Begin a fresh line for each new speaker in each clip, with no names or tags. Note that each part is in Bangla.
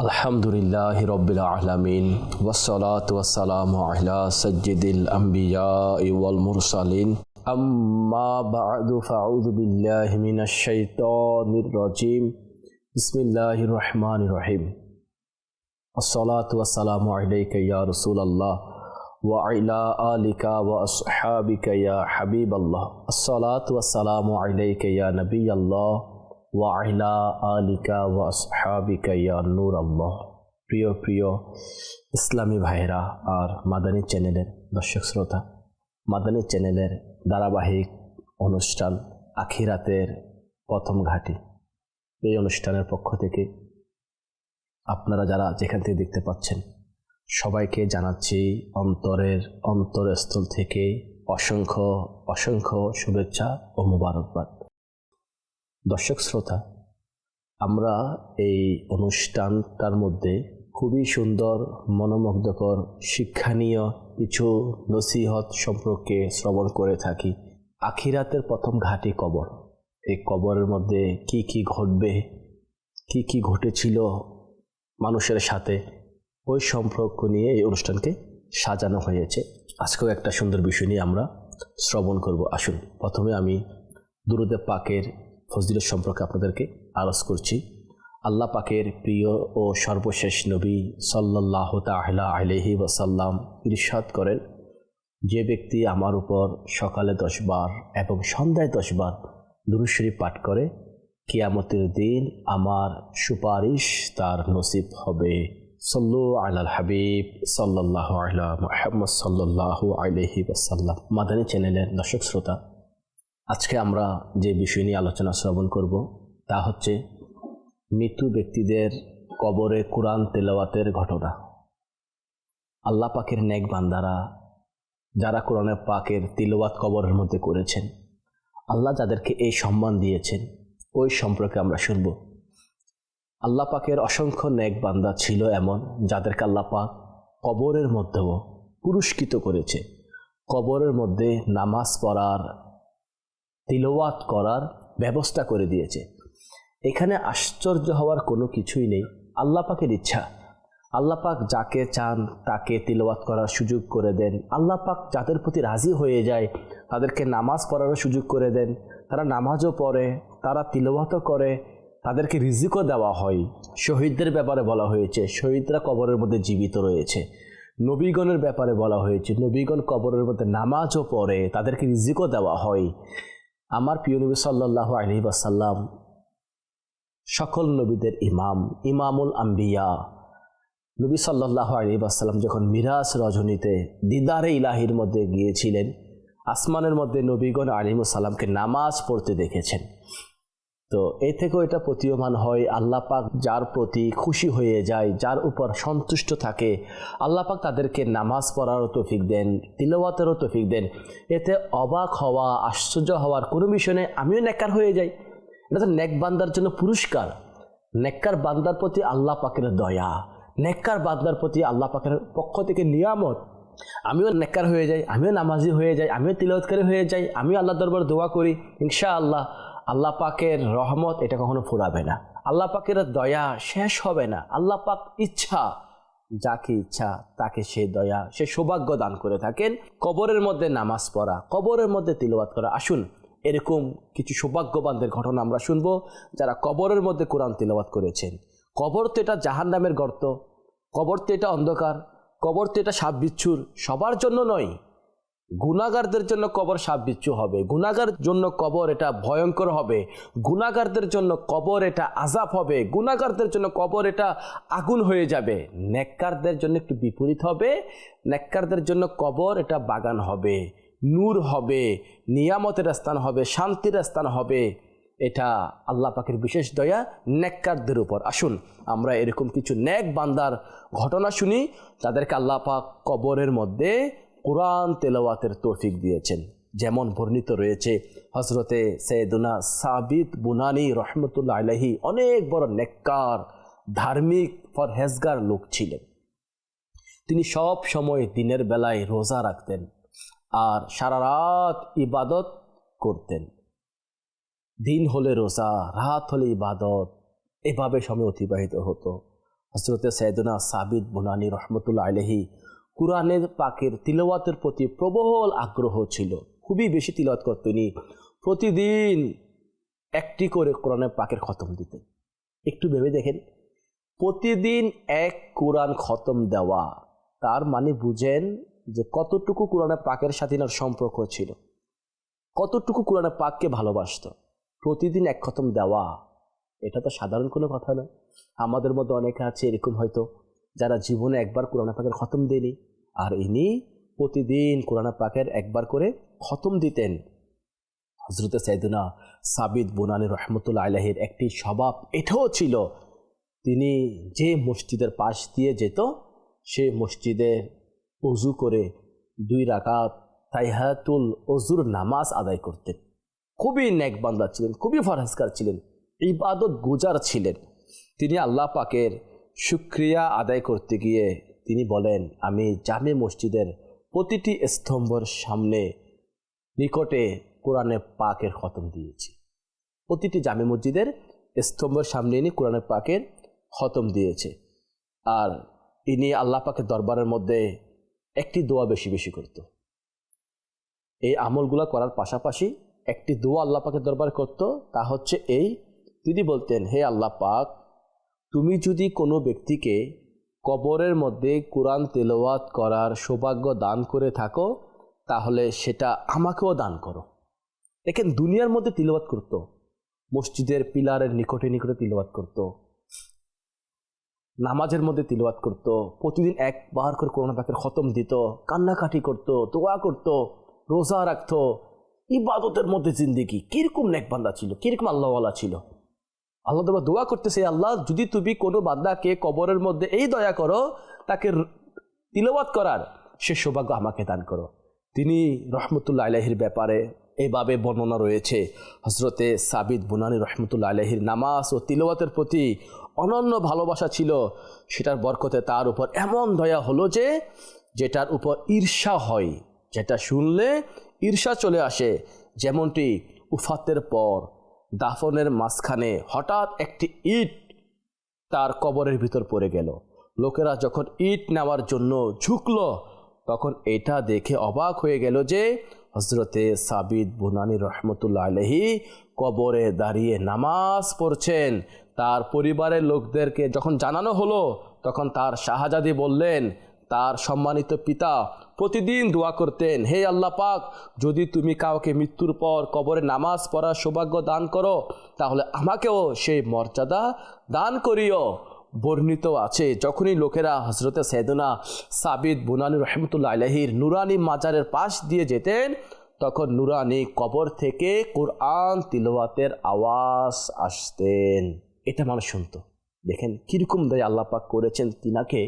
আলহামদুলিল্লাহি রাব্বিল আলামিন ওয়াসসালাতু ওয়াসসালামু আলা সাইয়্যিদিল আমবিয়াই ওয়াল মুরসালিন আম্মা বা'দু ফাআউযু বিল্লাহি মিনাশ শাইতানির রাজীম বিসমিল্লাহির রহমানির রহিম আসসালাতু ওয়াসসালামু আলাইকা ইয়া রাসূলুল্লাহ ওয়া আলা আলিকা ওয়া আসহাবিকা ইয়া হাবিবাল্লাহ আসসালাতু ওয়াসসালামু আলাইকা ইয়া নবিয়াল্লাহ ওয়া আলা আলিকা ওয়া আসহাবিকা ইয়া নূর আল্লাহ। প্রিয় প্রিয় ইসলামী ভাইরা আর মাদানী চ্যানেলের দর্শক শ্রোতা, মাদানী চ্যানেলের ধারাবাহিক অনুষ্ঠান আখিরাতের প্রথম ঘাঁটি, এই অনুষ্ঠানের পক্ষ থেকে আপনারা যারা যেখান থেকে দেখতে পাচ্ছেন সবাইকে জানাচ্ছি অন্তরস্থল থেকে অসংখ্য অসংখ্য শুভেচ্ছা ও মোবারকবাদ। দর্শক শ্রোতা, আমরা এই অনুষ্ঠানটার মধ্যে খুবই সুন্দর মনোমুগ্ধকর শিক্ষণীয় কিছু নসিহত সম্পর্কে শ্রবণ করে থাকি। আখিরাতের প্রথম ঘাঁটি কবর, এই কবরের মধ্যে কি কি ঘটবে, কি কি ঘটেছিল মানুষের সাথে, ওই সম্পর্ক নিয়ে এই অনুষ্ঠানকে সাজানো হয়েছে। আজকেও একটা সুন্দর বিষয় নিয়ে আমরা শ্রবণ করব। আসুন প্রথমে আমি দুরূদে পাকের ফজিলত সম্পর্কে আপনাদেরকে আলোচ করছি। আল্লাহ পাকের প্রিয় ও সর্বশেষ নবী সাল্লাল্লাহু তাআলা আলাইহি ওয়াসাল্লাম ইরশাদ করেন, যে ব্যক্তি আমার উপর সকালে 10 বার এবং সন্ধ্যায় 10 বার দুরূদ শরীফ পাঠ করে, কিয়ামতের দিন আমার সুপারিশ তার নসিব হবে। সাল্লু আলাল হাবিব সাল্লাল্লাহু আলা মুহাম্মদ সাল্লাল্লাহু আলাইহি ওয়াসাল্লাম। মাদানী চ্যানেলের দর্শক শ্রোতা, আজকে আমরা যে বিষয় নিয়ে আলোচনা শ্রবণ করব তা হচ্ছে মৃত্যু ব্যক্তিদের কবরে কোরআন তেলাওয়াতের ঘটনা। আল্লাহ পাকের নেক বান্দারা যারা কোরআনে পাকের তিলাওয়াত কবরের মধ্যে করেছেন, আল্লাহ যাদেরকে এই সম্মান দিয়েছেন, ওই সম্পর্কে আমরা শুনব। আল্লাহ পাকের অসংখ্য নেক বান্দা ছিল এমন যাদেরকে আল্লাহ পাক কবরের মধ্যেও পুরস্কৃত করেছে, কবরের মধ্যে নামাজ পড়ার, তিলাওয়াত করার ব্যবস্থা করে দিয়েছে। এখানে আশ্চর্য হওয়ার কোনো কিছুই নেই, আল্লাহ পাকের ইচ্ছা। আল্লাহ পাক যাকে চান তাকে তিলাওয়াত করার সুযোগ করে দেন। আল্লাহ পাক যাদের প্রতি রাজি হয়ে যায় তাদেরকে নামাজ পড়ারও সুযোগ করে দেন। তারা নামাজও পড়ে, তারা তিলাওয়াতও করে, তাদেরকে রিজিকও দেওয়া হয়। শহীদদের ব্যাপারে বলা হয়েছে শহীদরা কবরের মধ্যে জীবিত রয়েছে। নবীগণের ব্যাপারে বলা হয়েছে নবীগণ কবরের মধ্যে নামাজও পড়ে, তাদেরকে রিজিকও দেওয়া হয়। আমার প্রিয় নবী সাল্লাল্লাহু আলাইহি ওয়াসাল্লাম সকল নবীদের ইমামুল আম্বিয়া। নবী সাল্লাল্লাহু আলাইহি ওয়াসাল্লাম যখন মিরাজ রজনীতে দিদারে ইলাহির মধ্যে গিয়েছিলেন, আসমানের মধ্যে নবীগণ আলাইহিস সালামকে নামাজ পড়তে দেখেছেন। তো এই থেকেও এটা প্রতীয়মান হয় আল্লাহ পাক যার প্রতি খুশি হয়ে যায়, যার উপর সন্তুষ্ট থাকে, আল্লাহ পাক তাদেরকে নামাজ পড়ারও তৌফিক দেন, তিলাওয়াতেরও তৌফিক দেন। এতে অবাক হওয়া, আশ্চর্য হওয়ার কোনো বিষয় নেই। আমিও নেককার হয়ে যাই, এটা তো নেক বান্দার জন্য পুরস্কার। নেককার বান্দার প্রতি আল্লাহ পাকের দয়া, নেককার বান্দার প্রতি আল্লাহ পাকের পক্ষ থেকে নিয়ামত। আমিও নেককার হয়ে যাই, আমিও নামাজি হয়ে যাই, আমিও তিলাওয়াতকারী হয়ে যাই, আমিও আল্লাহ দরবার দোয়া করি, ইনশাআল্লাহ আল্লাহ পাকের রহমত এটা কখনো ফুরাবে না, আল্লাহ পাকের দয়া শেষ হবে না। আল্লাহ পাক ইচ্ছা, যাকে ইচ্ছা তাকে সে দয়া, সে সৌভাগ্য দান করে থাকেন। কবরের মধ্যে নামাজ পড়া, কবরের মধ্যে তিলাওয়াত করা। আসুন এরকম কিছু সৌভাগ্যবানদের ঘটনা আমরা শুনবো যারা কবরের মধ্যে কোরআন তিলাওয়াত করেছেন। কবর তো এটা জাহান্নামের গর্ত, কবর তো এটা অন্ধকার, কবর তো এটা সাপ বিচ্ছুর, সবার জন্য নয়। গুনাহগারদের জন্য কবর সাপ বিচ্ছু হবে, গুনাহগার জন্য কবর এটা ভয়ঙ্কর হবে, গুনাহগারদের জন্য কবর এটা আযাব হবে, গুনাহগারদের জন্য কবর এটা আগুন হয়ে যাবে। নেককারদের জন্য একটু বিপরীত হবে, নেককারদের জন্য কবর এটা বাগান হবে, নূর হবে, নিয়ামতের স্থান হবে, শান্তির স্থান হবে। এটা আল্লাহ পাকের বিশেষ দয়া নেককারদের উপর। আসুন আমরা এরকম কিছু নেক বান্দার ঘটনা শুনি তাদেরকে আল্লাহ পাক কবরের মধ্যে কোরআন তেলাওয়াতের তৌফিক দিয়েছেন। যেমন বর্ণিত রয়েছে হযরতে সৈয়দনা সাবিত বুনানি রহমতুল্লাহ আলাইহি অনেক বড় নেককার, ধার্মিক, পরহেজগার লোক ছিলেন। তিনি সব সময় দিনের বেলায় রোজা রাখতেন আর সারা রাত ইবাদত করতেন। দিন হলে রোজা, রাত হলে ইবাদত, এভাবে সময় অতিবাহিত হতো। হযরতে সাইয়েদনা সাবিত বুনানী রহমতুল্লাহ আলাইহি কুরআনের পাকের তিলাওয়াতের প্রতি প্রবল আগ্রহ ছিল, খুবই বেশি তিলাওয়াত করতেন। তিনি প্রতিদিন একটি করে কোরআনের পাকের খতম দিতেন। একটু ভেবে দেখেন, প্রতিদিন এক কোরআন খতম দেওয়া, তার মানে বুঝেন যে কতটুকু কোরআনের পাকের সাথে তার সম্পর্ক ছিল, কতটুকু কোরআনের পাককে ভালোবাসত। প্রতিদিন এক খতম দেওয়া, এটা তো সাধারণ কোনো কথা নয়। আমাদের মধ্যে অনেকে আছে এরকম হয়তো যারা জীবনে একবার কোরআনের পাকের খতম দেয়নি, আর ইনি প্রতিদিন কোরআনের পাকের একবার করে খতম দিতেন। হযরতে সাইয়েদনা সাবিত বুনানী রহমতুল্লাহ আলাইহির একটি স্বভাব এটাও ছিল, তিনি যে মসজিদের পাশ দিয়ে যেত সে মসজিদের ওযু করে 2 রাকাত তাহিয়াতুল ওযুর নামাজ আদায় করতেন। খুবই নেক বান্দা ছিলেন, খুবই ফরহেজগার ছিলেন, ইবাদত গুজার ছিলেন। তিনি আল্লাহ পাকের শুকরিয়া আদায় করতে গিয়ে তিনি বলেন, আমি জামে মসজিদের প্রতিটি স্তম্ভের সামনে নিকটে কোরআনে পাকের খতম দিয়েছি। প্রতিটি জামে মসজিদের স্তম্ভের সামনে ইনি কোরআনে পাকের খতম দিয়েছে। আর ইনি আল্লাহ পাকের দরবারের মধ্যে একটি দোয়া বেশি বেশি করত। এই আমলগুলো করার পাশাপাশি একটি দোয়া আল্লাহ পাকের দরবারে করত, তা হচ্ছে এই, তিনি বলতেন, হে আল্লাহ পাক, তুমি যদি কোনো ব্যক্তিকে কবরের মধ্যে কোরআন তেলাওয়াত করার সৌভাগ্য দান করে থাকো, তাহলে সেটা আমাকেও দান করো। দেখেন, দুনিয়ার মধ্যে তিলাওয়াত করত, মসজিদের পিলারের নিকটে নিকটে তিলাওয়াত করত, নামাজের মধ্যে তিলাওয়াত করত, প্রতিদিন একবার করে কোরআন পাকের খতম দিত, কান্নাকাটি করত, দোয়া করত, রোজা রাখত, ইবাদতের মধ্যে জিন্দেগি। কিরকম নেক বান্দা ছিল, কিরকম আল্লাহওয়ালা ছিল। আল্লাহ তাআলা দোয়া করতেছে, আল্লাহ যদি তুমি কোনো বান্দাকে কবরের মধ্যে এই দয়া করো, তাকে তিলাওয়াত করার সে সৌভাগ্য আমাকে দান করো। তিনি রহমতুল্লাহ আলাইহির ব্যাপারে এইভাবে বর্ণনা রয়েছে, হযরতে সাবিত বুনানী রহমতুল্লাহ আলাইহির নামাজ ও তিলাওয়াতের প্রতি অনন্য ভালোবাসা ছিল। সেটার বরকতে তার উপর এমন দয়া হলো যে যেটার উপর ঈর্ষা হয়, যেটা শুনলে ঈর্ষা চলে আসে। যেমনটি উফাতের পর দাফনের মাঝখানে হঠাৎ একটি ইট তার কবরের ভিতর পড়ে গেল। লোকেরা যখন ইট নেওয়ার জন্য ঝুঁকল, তখন এটা দেখে অবাক হয়ে গেল যে হযরতে সাবিত বুনানী রহমতুল্লাহ আলাইহি কবরে দাঁড়িয়ে নামাজ পড়ছেন। তার পরিবারের লোকদেরকে যখন জানানো হলো, তখন তার শাহজাদি বললেন, তার সম্মানিত পিতা প্রতিদিন দোয়া করতেন, হে আল্লাহ পাক, যদি তুমি কাউকে মৃত্যুর পর কবরে নামাজ পড়ার সৌভাগ্য দান করো, তাহলে আমাকেও সেই মর্যাদা দান করিও। বর্ণিত আছে, যখনই লোকেরা হযরতে সাইয়েদনা সাবিত বুনানী রহমতুল্লাহ আলাইহির নুরানি মাজারের পাশ দিয়ে যেতেন, তখন নুরানি কবর থেকে কোরআন তিলাওয়াতের আওয়াজ আসতেন। এটা মানুষ শুনত। দেখেন কিরকম দয়া আল্লাহ পাক করেছেন তিনাকে।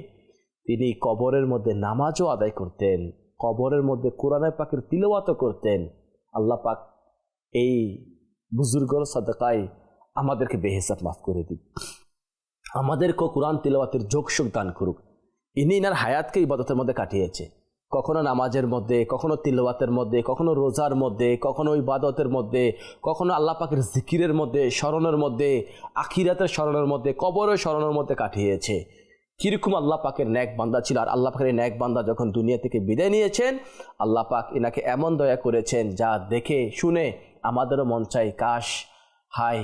তিনি কবরের মধ্যে নামাজও আদায় করতেন, কবরের মধ্যে কোরআনের পাকের তিলাওয়াতও করতেন। আল্লাহ পাক এই বুজুর্গর সাদাকায় আমাদেরকে বেহিসাব মাফ করে দিন, আমাদেরকেও কোরআন তিলাওয়াতের যোগসুখ দান করুক। ইনি ইনার হায়াতকে ইবাদতের মধ্যে কাটিয়েছে, কখনো নামাজের মধ্যে, কখনো তিলাওয়াতের মধ্যে, কখনো রোজার মধ্যে, কখনো ইবাদতের মধ্যে, কখনো আল্লাহ পাকের জিকিরের মধ্যে, স্মরণের মধ্যে, আখিরাতের স্মরণের মধ্যে, কবরের স্মরণের মধ্যে কাটিয়েছে। কিরকম আল্লাহ পাকের ন্যাক বান্দা ছিল। আর আল্লাহ পাকের ন্যাক বান্দা যখন দুনিয়া থেকে বিদায় নিয়েছেন, আল্লাহ পাক এনাকে এমন দয়া করেছেন যা দেখে শুনে আমাদেরও মন চাই, কাশ হায়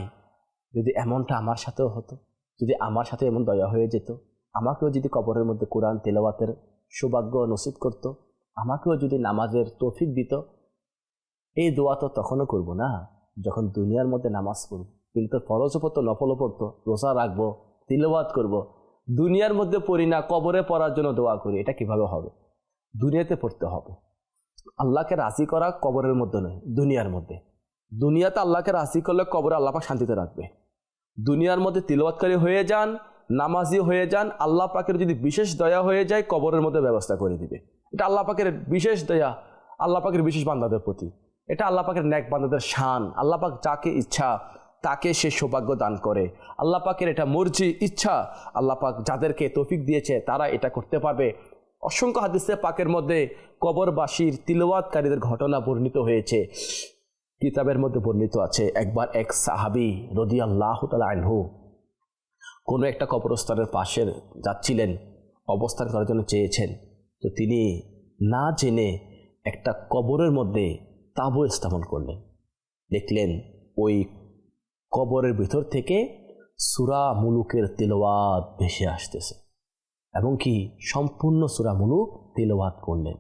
যদি এমনটা আমার সাথেও হতো, যদি আমার সাথে এমন দয়া হয়ে যেত, আমাকেও যদি কবরের মধ্যে কোরআন তেলাওয়াতের সৌভাগ্য নসিব করত, আমাকেও যদি নামাজের তৌফিক দিত। এই দোয়া তো তখনও করব না যখন দুনিয়ার মধ্যে নামাজ পড়ব, কিন্তু ফরজও পড়তো, নফলও পড়তো, রোজা রাখবো, তিলাওয়াত করব। দুনিয়ার মধ্যে পড়ি না, কবরে পড়ার জন্য দোয়া করি, এটা কিভাবে হবে? দুনিয়াতে পড়তে হবে। আল্লাহকে রাজি করা কবরের মধ্যে নয়, দুনিয়ার মধ্যে। দুনিয়াতে আল্লাহকে রাজি করলে কবরে আল্লাহ পাক শান্তিতে রাখবে। দুনিয়ার মধ্যে তিলাওয়াতকারী হয়ে যান, নামাজি হয়ে যান, আল্লাহ পাকের যদি বিশেষ দয়া হয়ে যায়, কবরের মধ্যে ব্যবস্থা করে দিবে। এটা আল্লাহ পাকের বিশেষ দয়া, আল্লাহ পাকের বিশেষ বান্দাদের প্রতি। এটা আল্লাহ পাকের নেক বান্দাদের শান। আল্লাহ পাক যাকে ইচ্ছা তাকে সে সৌভাগ্য দান করে। আল্লাহ পাকের এটা মর্জি, ইচ্ছা। আল্লাহ পাক যাদেরকে তৌফিক দিয়েছে তারা এটা করতে পারবে। অসংখ্য হাদিসে পাকের মধ্যে কবরবাসীর তিলাওয়াতকারীদের ঘটনা বর্ণিত হয়েছে। কিতাবের মধ্যে বর্ণিত আছে, একবার এক সাহাবী রাদিয়াল্লাহু তাআলা আনহু কোনো একটা কবরস্থানের পাশের যাচ্ছিলেন, অবস্থান করার জন্য চেয়েছেন, তো তিনি না জেনে একটা কবরের মধ্যে তাঁবু স্থাপন করলেন। দেখলেন ওই কবরের ভিতর থেকে সূরা মুলুকের তিলাওয়াত ভেসে আসতেছে এবং কি সম্পূর্ণ সূরা মুলুক তিলাওয়াত করলেন।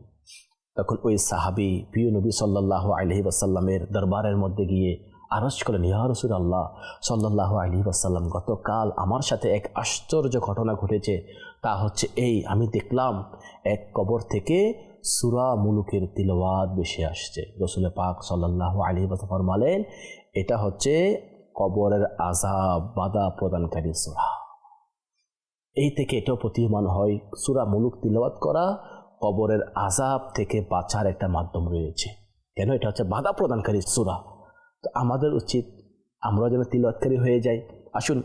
তখন ওই সাহাবী প্রিয় নবী সাল্লাল্লাহু আলাইহি ওয়াসাল্লামের দরবারের মধ্যে গিয়ে আরজ করলেন, ইয়া রাসূলুল্লাহ সাল্লাল্লাহু আলাইহি ওয়াসাল্লাম, গতকাল আমার সাথে এক আশ্চর্য ঘটনা ঘটেছে। তা হচ্ছে এই, আমি দেখলাম এক কবর থেকে সূরা মুলুকের তিলাওয়াত ভেসে আসছে। রাসূল পাক সাল্লাল্লাহু আলাইহি ওয়াসাল্লাম ফরমালেন, এটা হচ্ছে কবরের আযাব বাধা প্রদানকারী সূরা। এই থেকে এটাও প্রতীয়মান হয় সূরা মুলুক তিলাওয়াত করা কবরের আযাব থেকে বাঁচার একটা মাধ্যম রয়েছে। কেন? এটা হচ্ছে বাধা প্রদানকারী সূরা। তো আমাদের উচিত আমরা যেন তিলাওয়াতকারী হয়ে যাই। আসুন,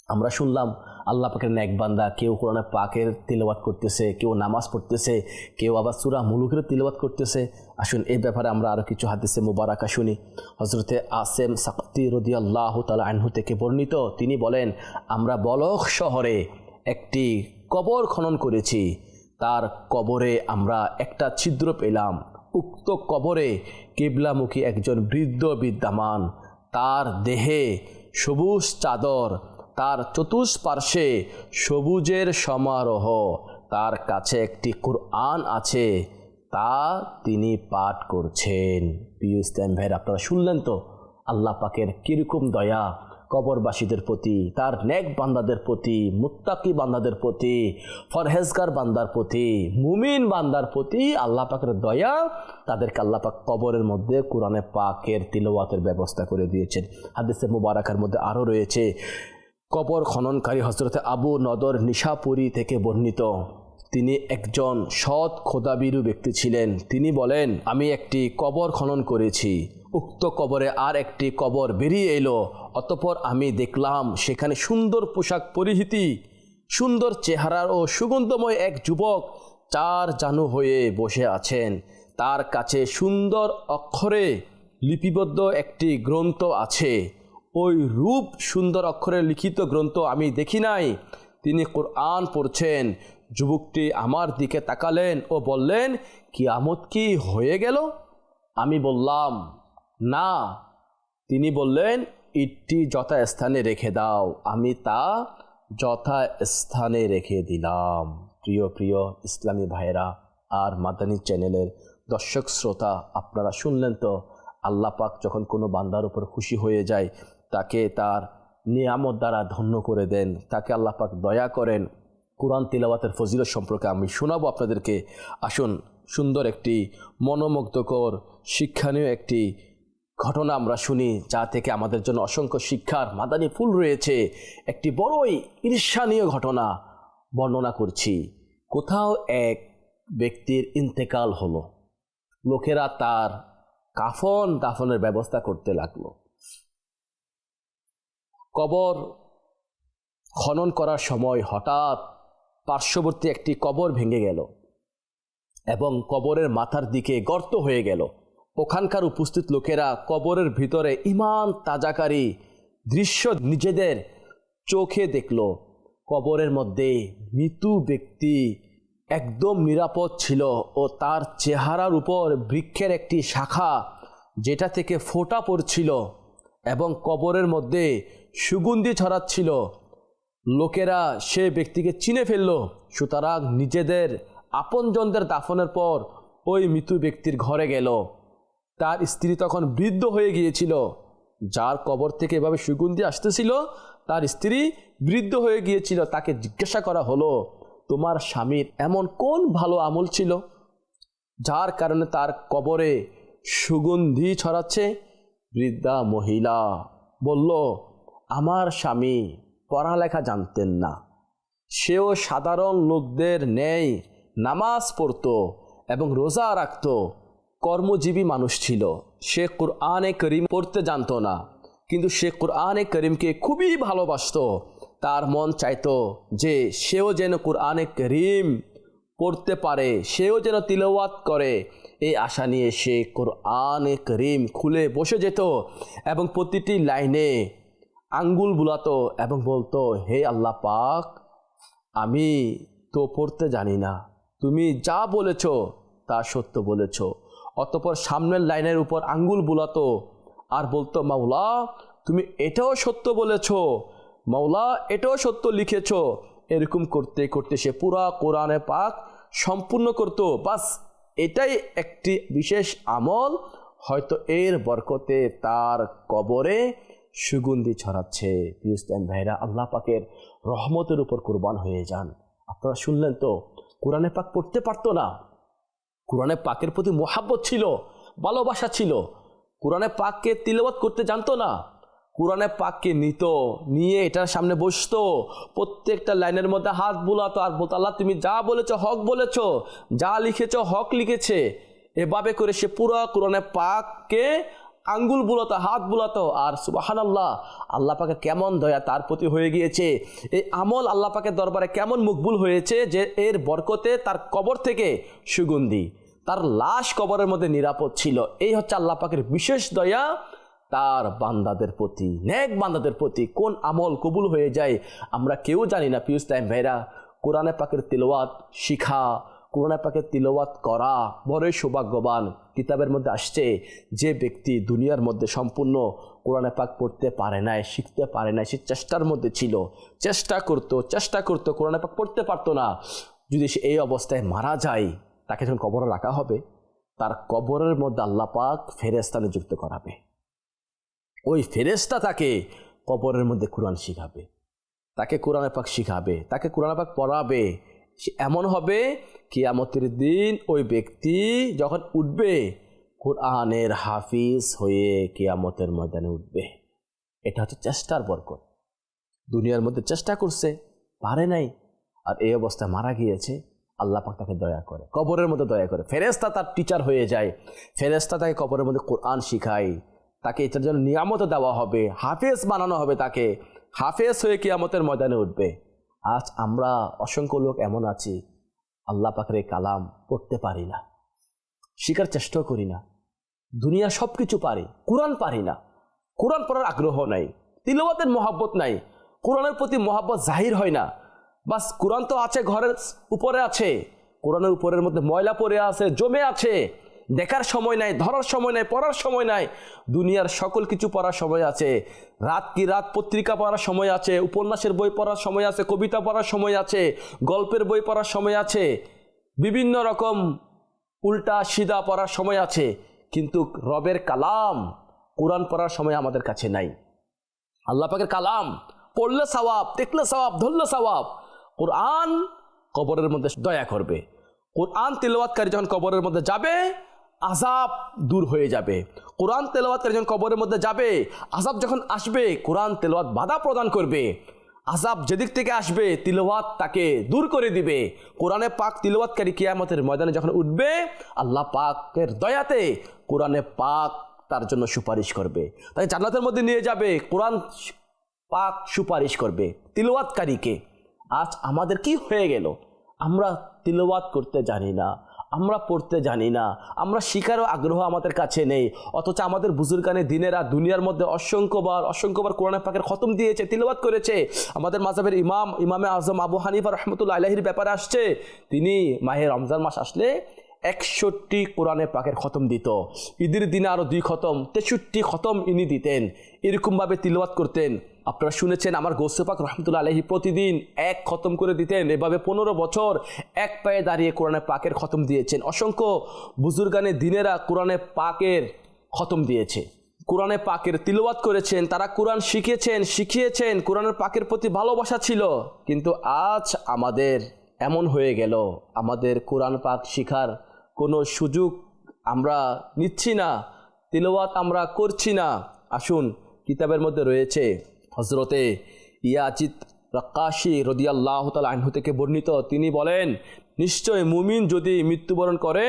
আমরা শুনলাম আল্লাহ পাকের নেক বান্দা, কেউ কোরআন পাকের তিলাওয়াত করতেছে, কেউ নামাজ পড়তেছে, কেউ আবার সূরা মুলুকের তিলাওয়াত করতেছে। আসুন এই ব্যাপারে আমরা আরও কিছু হাদিসে মুবারাকা শুনি। হযরতে আসেম সাকতি রাদিয়াল্লাহু তাআলা আনহু থেকে বর্ণিত, তিনি বলেন, আমরা বলখ শহরে একটি কবর খনন করেছি। তার কবরে আমরা একটা ছিদ্র পেলাম। উক্ত কবরে কিবলামুখী একজন বৃদ্ধ বিদ্যমান। তার দেহে সবুজ চাদর, তার চতুষ্পার্শ্বে সবুজের সমারোহ, তার কাছে একটি কুরআন আছে, তা তিনি পাঠ করছেন। প্রিয় ইসলাম ভাইয়ের, আপনারা শুনলেন তো আল্লাহ পাকের কিরকম দয়া কবরবাসীদের প্রতি, তার নেক বান্দাদের প্রতি, মুত্তাকি বান্দাদের প্রতি, ফরহেজগার বান্দার প্রতি, মুমিন বান্দার প্রতি আল্লাহ পাকের দয়া। তাদেরকে আল্লাহ পাক কবরের মধ্যে কোরআনে পাকের তিলাওয়াতের ব্যবস্থা করে দিয়েছেন। হাদিসে মুবারাকার মধ্যে আরও রয়েছে, কবর খননকারী হযরতে আবু নদর নিশাপুরী থেকে বর্ণিত, তিনি একজন সৎ খোদাবিরু ব্যক্তি ছিলেন। তিনি বলেন, আমি একটি কবর খনন করেছি, উক্ত কবরে আর একটি কবর বেরিয়ে এলো। অতঃপর আমি দেখলাম সেখানে সুন্দর পোশাক পরিহিতি, সুন্দর চেহারার ও সুগন্ধময় এক যুবক চার জানু হয়ে বসে আছেন। তার কাছে সুন্দর অক্ষরে লিপিবদ্ধ একটি গ্রন্থ আছে। ওই রূপ সুন্দর অক্ষরে লিখিত গ্রন্থ আমি দেখি নাই। তিনি কোরআন পড়ছেন। যুবকটি আমার দিকে তাকালেন ও বললেন, কিয়ামত কি হয়ে গেল? আমি বললাম, না। তিনি বললেন, ইটটি যথাস্থানে রেখে দাও। আমি তা যথাস্থানে রেখে দিলাম। প্রিয় প্রিয় ইসলামী ভাইয়েরা আর মাদানী চ্যানেলের দর্শক শ্রোতা, আপনারা শুনলেন তো আল্লাহ পাক যখন কোনো বান্দার উপর খুশি হয়ে যায়, তাকে তার নিয়ামত দ্বারা ধন্য করে দেন, তাকে আল্লাহ পাক দয়া করেন। কোরআন তিলাওয়াতের ফজিলত সম্পর্কে আমি শোনাবো আপনাদেরকে। আসুন, সুন্দর একটি মনোমুগ্ধকর শিক্ষণীয় একটি ঘটনা আমরা শুনি, যা থেকে আমাদের জন্য অসংখ্য শিক্ষার মাদানী ফুল রয়েছে। একটি বড়ই ঈর্ষণীয় ঘটনা বর্ণনা করছি। কোথাও এক ব্যক্তির ইন্তেকাল হলো, লোকেরা তার কাফন দাফনের ব্যবস্থা করতে লাগলো। কবর খনন করার সময় হঠাৎ পার্শ্ববর্তী একটি কবর ভেঙে গেল এবং কবরের মাথার দিকে গর্ত হয়ে গেল। ওখানকার উপস্থিত লোকেরা কবরের ভিতরে ঈমান তাজাকারী দৃশ্য নিজেদের চোখে দেখল। কবরের মধ্যে মৃত্যু ব্যক্তি একদম নিরাপদ ছিল ও তার চেহারার উপর বৃক্ষের একটি শাখা, যেটা থেকে ফোঁটা পড়ছিল এবং কবরের মধ্যে সুগন্ধি ছড়াচ্ছিল। লোকেরা সে ব্যক্তিকে চিনে ফেলল। সুতরাং নিজেদের আপনজনদের দাফনের পর ওই মৃত ব্যক্তির ঘরে গেল। তার স্ত্রী তখন বৃদ্ধ হয়ে গিয়েছিল। যার কবর থেকে এভাবে সুগন্ধি আসতেছিল, তার স্ত্রী বৃদ্ধ হয়ে গিয়েছিল। তাকে জিজ্ঞাসা করা হলো, তোমার স্বামীর এমন কোন ভালো আমল ছিল যার কারণে তার কবরে সুগন্ধি ছড়াচ্ছে? বৃদ্ধা মহিলা বলল, আমার স্বামী পড়ালেখা জানতেন না। সেও সাধারণ লোকদের ন্যায় নামাজ পড়ত এবং রোজা রাখত। কর্মজীবী মানুষ ছিল। সে কুরআনে করিম পড়তে জানতো না, কিন্তু সে কুরআনে করিমকে খুবই ভালোবাসত। তার মন চাইতো যে সেও যেন কুরআনে করিম পড়তে পারে, সেও যেন তিলাওয়াত করে। এই আশা নিয়ে সে কুরআনে করিম খুলে বসে যেত এবং প্রতিটি লাইনে আঙ্গুল বুলাতো এবং বলতো, হে আল্লাহ পাক, আমি তো পড়তে জানি না, তুমি যা বলেছ তা সত্য বলেছ। অতঃপর সামনের লাইনের উপর আঙ্গুল বুলাতো আর বলতো, মাওলা তুমি এটাও সত্য বলেছ, মাওলা এটাও সত্য লিখেছ। এরকম করতে করতে সে পুরা কোরআনে পাক সম্পূর্ণ করত। বাস এটাই একটি বিশেষ আমল, হয়তো এর বরকতে তার কবরে সুগন্ধি ছড়াচ্ছে। প্রিয় ইসলাম ভাইরা, আল্লাহ পাকের রহমতের উপর কুরবান হয়ে যান। আপনারা শুনলেন তো, কোরআনে পাক পড়তে পারতো না, কোরআনে পাকের প্রতি মোহাব্বত ছিল, ভালোবাসা ছিল, কোরআনে পাককে তিলাওয়াত করতে জানতো না, কোরআনে পাককে নিয়ে এটার সামনে বসতো, প্রত্যেকটা লাইনের মধ্যে হাত বুলাতো আর বলতো, আল্লাহ তুমি যা বলেছ হক বলেছ, যা লিখেছ হক লিখেছে। এভাবে করে সে পুরো কোরআনে পাককে আঙ্গুল বুলাতো, হাত বুলাতো। আর সুবহানাল্লাহ, আল্লাহ পাকের কেমন দয়া তার প্রতি হয়ে গিয়েছে, এই আমল আল্লাহ পাকের দরবারে কেমন মকবুল হয়েছে যে এর বরকতে তার কবর থেকে সুগন্ধি, তার লাশ কবরের মধ্যে নিরাপদ ছিল। এই হচ্ছে আল্লাহ পাকের বিশেষ দয়া তার বান্দাদের প্রতি, নেক বান্দাদের প্রতি। কোন আমল কবুল হয়ে যায় আমরা কেউ জানি না। প্রিয় ইসলাম ভাইরা, কোরআনে পাকের তিলাওয়াত শিখা, কোরআনে পাকের তিলাওয়াত করা বড়ই সৌভাগ্যবান। কিতাবের মধ্যে আসছে, যে ব্যক্তি দুনিয়ার মধ্যে সম্পূর্ণ কোরআনে পাক পড়তে পারে নাই, শিখতে পারে নাই, সে চেষ্টার মধ্যে ছিল, চেষ্টা করতো, কোরআনে পাক পড়তে পারতো না। যদি সে এই অবস্থায় মারা যায়, তাকে যখন কবরে রাখা হবে, তার কবরের মধ্যে আল্লাহ পাক ফেরেশতা নিযুক্ত করাবে। ওই ফেরেশতা তাকে কবরের মধ্যে কোরআন শিখাবে, তাকে কোরআনে পাক শিখাবে, তাকে কোরআনে পাক পড়াবে। এমন হবে কিয়ামতের দিন ওই ব্যক্তি যখন উঠবে, কোরআনের হাফিজ হয়ে কিয়ামতের ময়দানে উঠবে। এটা হচ্ছে চেষ্টার বরকত। দুনিয়ার মধ্যে চেষ্টা করছে, পারে নাই, আর এই অবস্থায় মারা গিয়েছে, আল্লাহ পাক তাকে দয়া করে, কবরের মধ্যে দয়া করে। ফেরেশতা তার টিচার হয়ে যায়, ফেরেশতা তাকে কবরের মধ্যে কোরআন শিখায়, তাকে এটার জন্য নিয়ামত দেওয়া হবে, হাফেজ বানানো হবে, তাকে হাফেজ হয়ে কিয়ামতের ময়দানে উঠবে। আজ আমরা অসংখ্য লোক এমন আছি, আল্লাহ পাকের এই কালাম পড়তে পারি না, শিখার চেষ্টাও করি না, দুনিয়া সব কিছু পারি, কোরআন পারি না, কোরআন পড়ার আগ্রহ নাই, তিলাওয়াতের মহাব্বত নাই, কোরআনের প্রতি মহাব্বত জাহির হয় না। বাস কোরআন তো আছে, ঘরের উপরে আছে, কোরআনের উপরের মধ্যে ময়লা পড়ে আছে, জমে আছে, দেখার সময় নাই, ধরার সময় নাই, পড়ার সময় নাই। দুনিয়ার সকল কিছু পড়ার সময় আছে, রাত কি রাত পত্রিকা পড়ার সময় আছে, উপন্যাসের বই পড়ার সময় আছে, কবিতা পড়ার সময় আছে, গল্পের বই পড়ার সময় আছে, বিভিন্ন রকম উল্টা সিধা পড়ার সময় আছে, কিন্তু রবের কালাম কোরআন পড়ার সময় আমাদের কাছে নাই। আল্লাহ পাকের কালাম পড়লে সওয়াব, দেখলে সওয়াব, ধরলে সওয়াব। কোরআন কবরের মধ্যে দয়া করবে। কোরআন তিলাওয়াতকারী যখন কবরের মধ্যে যাবে, আযাব দূর হয়ে যাবে। কোরআন তেলাওয়াতকারী যখন কবরের মধ্যে যাবে, আযাব যখন আসবে, কোরআন তেলাওয়াত বাধা প্রদান করবে। আযাব যেদিক থেকে আসবে, তিলাওয়াত তাকে দূর করে দিবে। কোরআনে পাক তিলাওয়াতকারী কিয়ামতের ময়দানে যখন উঠবে, আল্লাহ পাকের দয়াতে কোরআনে পাক তার জন্য সুপারিশ করবে, তাই জান্নাতের মধ্যে নিয়ে যাবে। কোরআন পাক সুপারিশ করবে তিলাওয়াতকারীকে। আজ আমাদের কি হয়ে গেল? আমরা তিলাওয়াত করতে জানি না, আমরা পড়তে জানি না, আমরা শিখারও আগ্রহ আমাদের কাছে নেই। অথচ আমাদের বুজুর্গানে দিনেরা দুনিয়ার মধ্যে অসংখ্যবার কোরআন পাকের খতম দিয়েছে, তিলাওয়াত করেছে। আমাদের মাযহাবের ইমামে আজম আবু হানিফা রাহমাতুল্লাহি আলাইহির ব্যাপারে আসছে, তিনি মাহে রমজান মাস আসলে 61 কোরআনে পাকের খতম দিত। ঈদের দিনে আরও 2 খতম, 63 খতম ইনি দিতেন। এরকমভাবে তিলাওয়াত করতেন। আপনারা শুনেছেন আমার গৌসে পাক রহমতুল্লাহ আলাইহি প্রতিদিন 1 খতম করে দিতেন। এভাবে 15 বছর এক পায়ে দাঁড়িয়ে কোরআনে পাকের খতম দিয়েছেন। অসংখ্য বুজুর্গানে দিনেরা কোরআনে পাকের খতম দিয়েছে, কোরআনে পাকের তিলাওয়াত করেছেন, তারা কোরআন শিখিয়েছেন, কোরআনের পাকের প্রতি ভালোবাসা ছিল। কিন্তু আজ আমাদের এমন হয়ে গেল, আমাদের কোরআন পাক শিখার কোনো সুযোগ আমরা নিচ্ছি না, তিলাওয়াত আমরা করছি না। আসুন, কিতাবের মধ্যে রয়েছে হযরতে ইয়াজিদ রাক্কাশী রাদিয়াল্লাহু তাআলা আনহু থেকে বর্ণিত, তিনি বলেন, নিশ্চয় মুমিন যদি মৃত্যুবরণ করে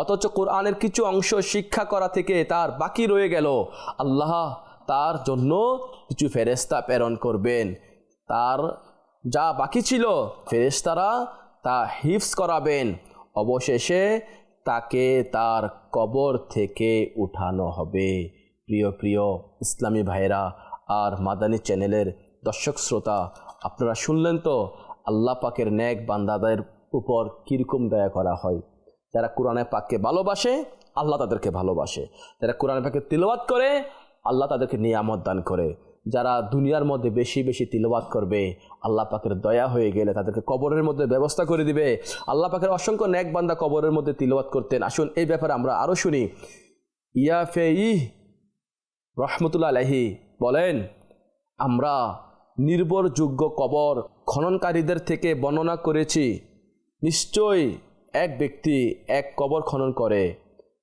অথচ কোরআনের কিছু অংশ শিক্ষা করা থেকে তার বাকি রয়ে গেল, আল্লাহ তার জন্য কিছু ফেরেশতা প্রেরণ করবেন। তার যা বাকি ছিল ফেরেশতারা তা হিফজ করাবেন। অবশেষে তাকে তার কবর থেকে উঠানো হবে। প্রিয় ইসলামী ভাইরা, আর মাদানী চ্যানেলের দর্শক শ্রোতা, আপনারা শুনলেন তো আল্লাহ পাকের নেক বান্দাদের উপর কীরকম দয়া করা হয়। যারা কোরআনে পাককে ভালোবাসে আল্লাহ তাদেরকে ভালোবাসে, যারা কোরআনে পাককে তিলাওয়াত করে আল্লাহ তাদেরকে নিয়ামত দান করে। যারা দুনিয়ার মধ্যে বেশি বেশি তিলাওয়াত করবে আল্লাহ পাকের দয়া হয়ে গেলে তাদেরকে কবরের মধ্যে ব্যবস্থা করে দিবে। আল্লাহ পাকের অসংখ্য নেক বান্দা কবরের মধ্যে তিলাওয়াত করতেন। আসুন এই ব্যাপারে আমরা আরও শুনি। ইয়াফেই রহমতুল্লাহ আলাইহি বলেন, আমরা নির্ভরযোগ্য কবর খননকারীদের থেকে বর্ণনা করেছি, নিশ্চয়ই এক ব্যক্তি এক কবর খনন করে,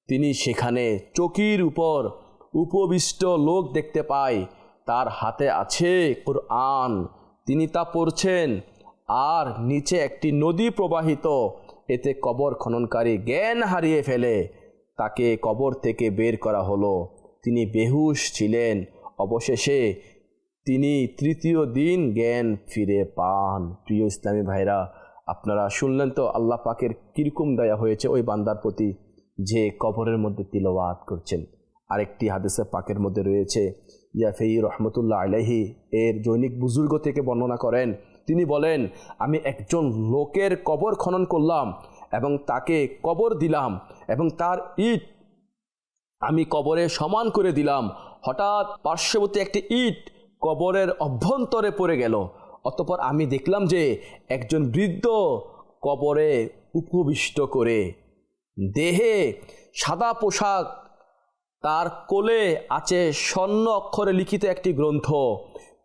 তিনি সেখানে চকির উপর উপবিষ্ট লোক দেখতে পায়, তার হাতে আছে কুরআন, তিনি তা পড়ছেন, আর নিচে একটি নদী প্রবাহিত। এতে কবর খননকারী জ্ঞান হারিয়ে ফেলে, তাকে কবর থেকে বের করা হলো, তিনি বেহুশ ছিলেন, অবশেষে তিনি তৃতীয় দিন জ্ঞান ফিরে পান। প্রিয় ইসলামী ভাইরা, আপনারা শুনলেন তো আল্লাহ পাকের কীরকম দয়া হয়েছে ওই বান্দার প্রতি যে কবরের মধ্যে তিলাওয়াত করছেন। আরেকটি হাদিসে পাকের মধ্যে রয়েছে, ইয়াফেই রহমতুল্লাহ আলাইহি এর জৈনিক বুজুর্গ থেকে বর্ণনা করেন, তিনি বলেন, আমি একজন লোকের কবর খনন করলাম এবং তাকে কবর দিলাম এবং তার ইট আমি কবরে সমান করে দিলাম। হঠাৎ পার্শ্ববর্তী একটি ইট কবরের অভ্যন্তরে পড়ে গেল। অতঃপর আমি দেখলাম যে একজন বৃদ্ধ কবরে উপবিষ্ট করে, দেহে সাদা পোশাক, তার কোলে আছে স্বর্ণ অক্ষরে লিখিত একটি গ্রন্থ,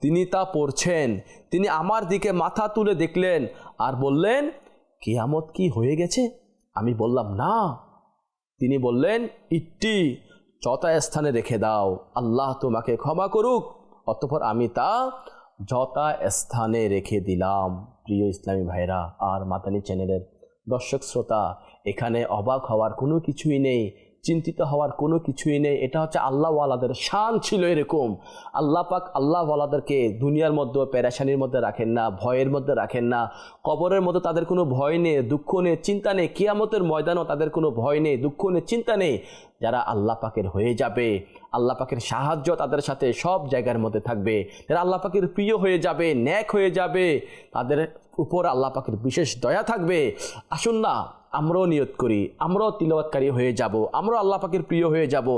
তিনি তা পড়ছেন। তিনি আমার দিকে মাথা তুলে দেখলেন আর বললেন, কিয়ামত কি হয়ে গেছে? আমি বললাম, না। তিনি বললেন, ইটটি যথাস্থানে রেখে দাও, আল্লাহ তোমাকে ক্ষমা করুক। অতঃপর আমি তা যথাস্থানে রেখে দিলাম। প্রিয় ইসলামী ভাইরা আর মাদানী চ্যানেলের দর্শক শ্রোতা, এখানে অবাক হওয়ার কোনো কিছুই নেই, চিন্তিত হওয়ার কোনো কিছুই নেই। এটা হচ্ছে আল্লাহওয়ালাদের শান ছিল এরকম। আল্লাহ পাক আল্লাহওয়ালাদেরকে দুনিয়ার মধ্যে পেরেশানির মধ্যে রাখেন না, ভয়ের মধ্যে রাখেন না। কবরের মধ্যে তাদের কোনো ভয় নেই, দুঃখ নেই, চিন্তা নেই। কিয়ামতের ময়দানও তাদের কোনো ভয় নেই, দুঃখ নেই, চিন্তা নেই। যারা আল্লাহ পাকের হয়ে যাবে, আল্লাহ পাকের সাহায্য তাদের সাথে সব জায়গার মধ্যে থাকবে। যারা আল্লাহ পাকের প্রিয় হয়ে যাবে, ন্যাক হয়ে যাবে, তাদের উপর আল্লাহ পাকের বিশেষ দয়া থাকবে। আসুন না আমরাও নিয়ত করি, আমরাও তিলাওয়াতকারী হয়ে যাব, আমরাও আল্লাহ পাকের প্রিয় হয়ে যাব,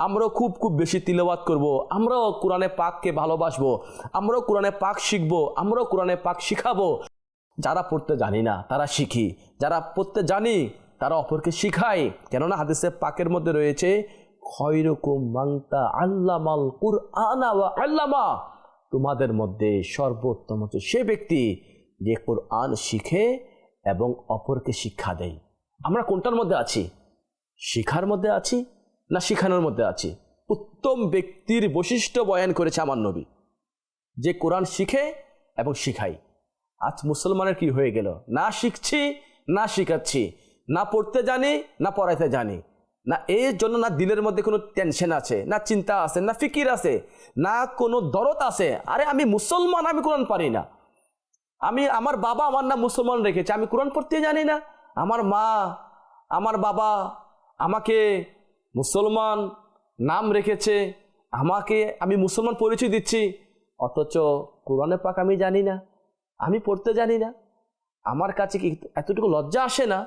আমরাও খুব খুব বেশি তিলাওয়াত করব, আমরাও কোরআনে পাককে ভালোবাসবো, আমরাও কোরআনে পাক শিখবো, আমরাও কোরআনে পাক শিখাবো। যারা পড়তে জানি না তারা শিখি, যারা পড়তে জানি তারা অপরকে শিখায়। কেননা হাদিসে পাকের মধ্যে রয়েছে, খয়রুকুম মান তাআল্লামাল কুরআনা ওয়া আল্লামা, তোমাদের মধ্যে সর্বোত্তম হচ্ছে সে ব্যক্তি যে কোরআন শিখে এবং অপরকে শিক্ষা দেয়। আমরা কোনটার মধ্যে আছি? শিখার মধ্যে আছি না শিখানোর মধ্যে আছি? উত্তম ব্যক্তির বৈশিষ্ট্য বয়ান করেছে আমার নবী, যে কোরআন শিখে এবং শিখাই। আজ মুসলমানের কি হয়ে গেল? না শিখছি না শিখাচ্ছি, না পড়তে জানি না পড়াইতে জানি, না এর জন্য না দিলের মধ্যে কোনো টেনশন আছে, না চিন্তা আছে, না ফিকির আছে, না কোনো দরদ আছে। আরে আমি মুসলমান, আমি কোরআন পারি না। আমার বাবা আমার নাম মুসলমান রেখেছে, আমি কোরআন পড়তে জানি না। আমার মা আমার বাবা আমাকে মুসলমান নাম রেখেছে, আমি মুসলমান পরিচয় দিচ্ছি, অথচ কোরআনে পাক আমি জানি না, আমি পড়তে জানি না। আমার কাছে কি এতটুকু লজ্জা আসে না?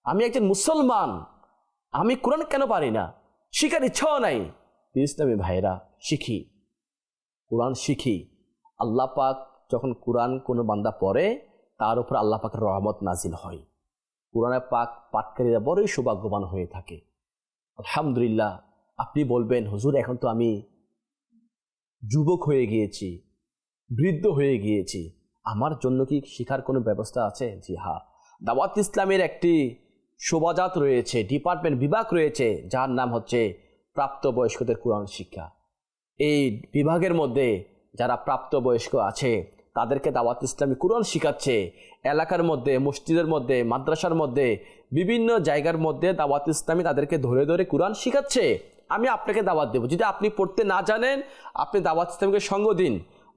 আমি একজন মুসলমান, আমি কোরআন কেন পারি না? শিখার ইচ্ছাও নাই। ইসলামী ভাইরা, শিখি, কোরআন শিখি। আল্লাহ পাক যখন কোরআন কোনো বান্দা পড়ে তার উপর আল্লাহ পাকের রহমত নাজিল হয়। কোরআনে পাক পাঠকারীরা বড়ই সৌভাগ্যবান হয়ে থাকে। আলহামদুলিল্লাহ। আপনি বলবেন, হুজুর এখন তো আমি যুবক হয়ে গিয়েছি, বৃদ্ধ হয়ে গিয়েছি, আমার জন্য কি শিখার কোনো ব্যবস্থা আছে? জি হ্যাঁ, দাওয়াত ইসলামের একটি শোভাজাত রয়েছে, ডিপার্টমেন্ট, বিভাগ রয়েছে, যার নাম হচ্ছে প্রাপ্তবয়স্কদের কোরআন শিক্ষা। এই বিভাগের মধ্যে যারা প্রাপ্তবয়স্ক আছে তাদেরকে দাওয়াত ইসলামী কোরআন শিখাচ্ছে। এলাকার মধ্যে, মসজিদের মধ্যে, মাদ্রাসার মধ্যে, বিভিন্ন জায়গার মধ্যে দাওয়াত ইসলামী তাদেরকে ধরে ধরে কোরআন শিখাচ্ছে। আমি আপনাকে দাওয়াত দেব, যদি আপনি পড়তে না জানেন আপনি দাওয়াত ইসলামীকে সঙ্গ দিন,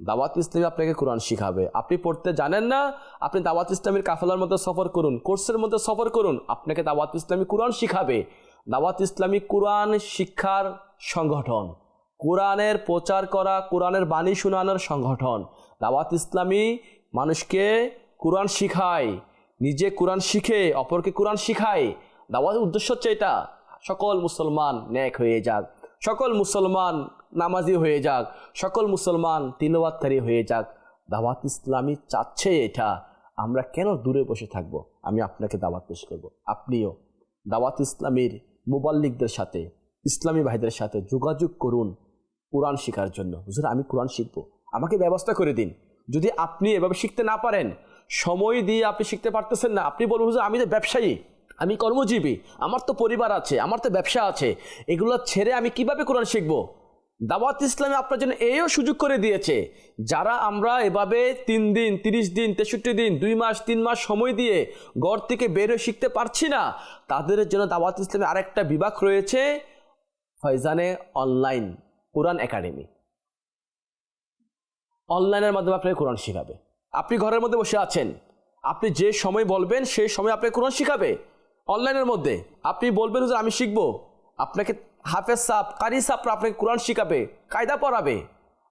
দাওয়াত ইসলামী আপনাকে কোরআন শিখাবে। আপনি পড়তে জানেন না, আপনি দাওয়াত ইসলামীর কাফেলার মধ্যে সফর করুন, কোর্সের মধ্যে সফর করুন, আপনাকে দাওয়াত ইসলামী কোরআন শিখাবে। দাওয়াত ইসলামী কোরআন শিক্ষার সংগঠন, কোরআনের প্রচার করা, কোরআনের বাণী শোনানোর সংগঠন। দাওয়াত ইসলামী মানুষকে কোরআন শিখায়, নিজে কোরআন শিখে অপরকে কোরআন শিখায়। দাওয়াতের উদ্দেশ্য হচ্ছে এটা, সকল মুসলমান নেক হয়ে যাক, সকল মুসলমান নামাজি হয়ে যাক, সকল মুসলমান তিলাওয়াতকারী হয়ে যাক। দাওয়াত ইসলামী চাচ্ছে এটা। আমরা কেন দূরে বসে থাকব? আমি আপনাকে দাওয়াত পেশ করব, আপনিও দাওয়াত ইসলামীর মুবাল্লিগদের সাথে, ইসলামী ভাইদের সাথে যোগাযোগ করুন কোরআন শেখার জন্য। হুজুর আমি কোরআন শিখব, আমাকে ব্যবস্থা করে দিন। যদি আপনি এভাবে শিখতে না পারেন, সময় দিয়ে আপনি শিখতে পারতেছেন না, আপনি বলুন হুজুর আমি তো ব্যবসায়ী, আমি কর্মজীবী, আমার তো পরিবার আছে, আমার তো ব্যবসা আছে, এগুলো ছেড়ে আমি কিভাবে কোরআন শিখব? দাওয়াত ইসলামী আপনার জন্য এইও সুযোগ করে দিয়েছে। যারা আমরা এভাবে 3 দিন, 30 দিন, 63 দিন, 2 মাস, 3 মাস সময় দিয়ে ঘর থেকে বের হয়ে শিখতে পারছি না, তাদের জন্য দাওয়াত ইসলামী আরেকটা বিভাগ রয়েছে, ফয়জানে অনলাইন কোরআন একাডেমি। অনলাইনের মাধ্যমে আপনাকে কোরআন শিখাবে। আপনি ঘরের মধ্যে বসে আছেন, আপনি যে সময় বলবেন সেই সময় আপনাকে কোরআন শিখাবে। অনলাইনের মধ্যে আপনি বলবেন হুজুর আমি শিখবো, আপনাকে হাফেজ সাহেব, কারি সাহেবরা আপনাকে কোরআন শিখাবে, কায়দা পড়াবে।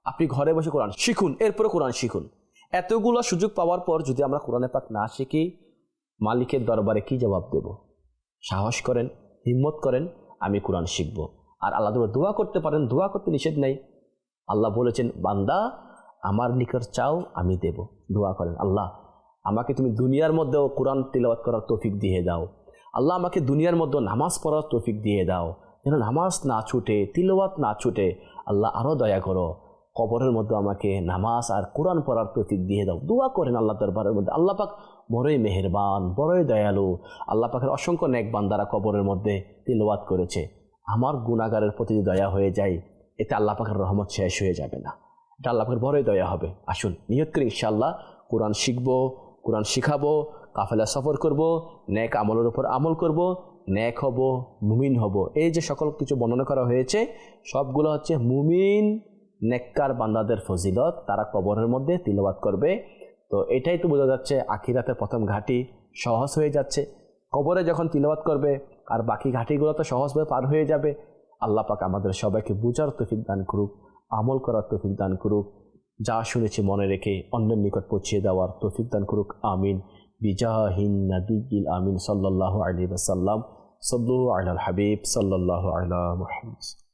আপনি ঘরে বসে কোরআন শিখুন, এরপরে কোরআন শিখুন। এতগুলো সুযোগ পাওয়ার পর যদি আমরা কোরআনে পাক না শিখি, মালিকের দরবারে কি জবাব দেব? সাহস করেন, হিম্মত করেন, আমি কোরআন শিখব। আর আল্লাহ দোয়া করতে পারেন, দোয়া করতে নিষেধ নেই। আল্লাহ বলেছেন বান্দা আমার নিকট চাও আমি দেব। দোয়া করেন, আল্লাহ আমাকে তুমি দুনিয়ার মধ্যেও কোরআন তিলাওয়াত করার তৌফিক দিয়ে দাও। আল্লাহ আমাকে দুনিয়ার মধ্যে নামাজ পড়ার তৌফিক দিয়ে দাও, যেন নামাজ না ছুটে, তিলাওয়াত না ছুটে। আল্লাহ আরও দয়া করো, কবরের মধ্যে আমাকে নামাজ আর কোরআন পড়ার তৌফিক দিয়ে দাও। দোয়া করেন আল্লাহ দরবারের মধ্যে। আল্লাহ পাক বড়ই মেহেরবান, বড়ই দয়ালু। আল্লাহ পাকের অসংখ্য নেক বান্দারা কবরের মধ্যে তিলাওয়াত করেছে। আমার গুনাহগারের প্রতি দয়া হয়ে যায়, এতে আল্লাহ পাকের রহমত শেষ হয়ে যাবে না, এটা আল্লাহ পাকের বড়ই দয়া হবে। আসুন নিয়ত করি ইনশাআল্লাহ কোরআন শিখবো, কোরআন শিখাবো, কাফেলা সফর করব, নেক আমলের উপর আমল করব, নেক হব, মুমিন হব। এই যে সকল কিছু বর্ণনা করা হয়েছে সবগুলো হচ্ছে মুমিন নেককার বান্দাদের ফজিলত, তারা কবরের মধ্যে তিলাওয়াত করবে। তো এটাই তো বোঝা যাচ্ছে আখিরাতের প্রথম ঘাঁটি সহজ হয়ে যাচ্ছে। কবরে যখন তিলাওয়াত করবে আর বাকি ঘাঁটিগুলো তো সহজভাবে পার হয়ে যাবে। আল্লাহ পাক আমাদের সবাইকে বুঝার তৌফিক দান করুক, আমল করার তৌফিক দান করুক, যা শুনেছি মনে রেখে অন্যের নিকট পৌঁছিয়ে দেওয়ার তৌফিক দান করুক। আমিন বিজাহিন নবিয়্যিল আমিন সাল্লাল্লাহু আলাইহি ওয়াসাল্লাম। সাল্লু আলাল হাবিব সাল্লাল্লাহু আলা মুহাম্মদ।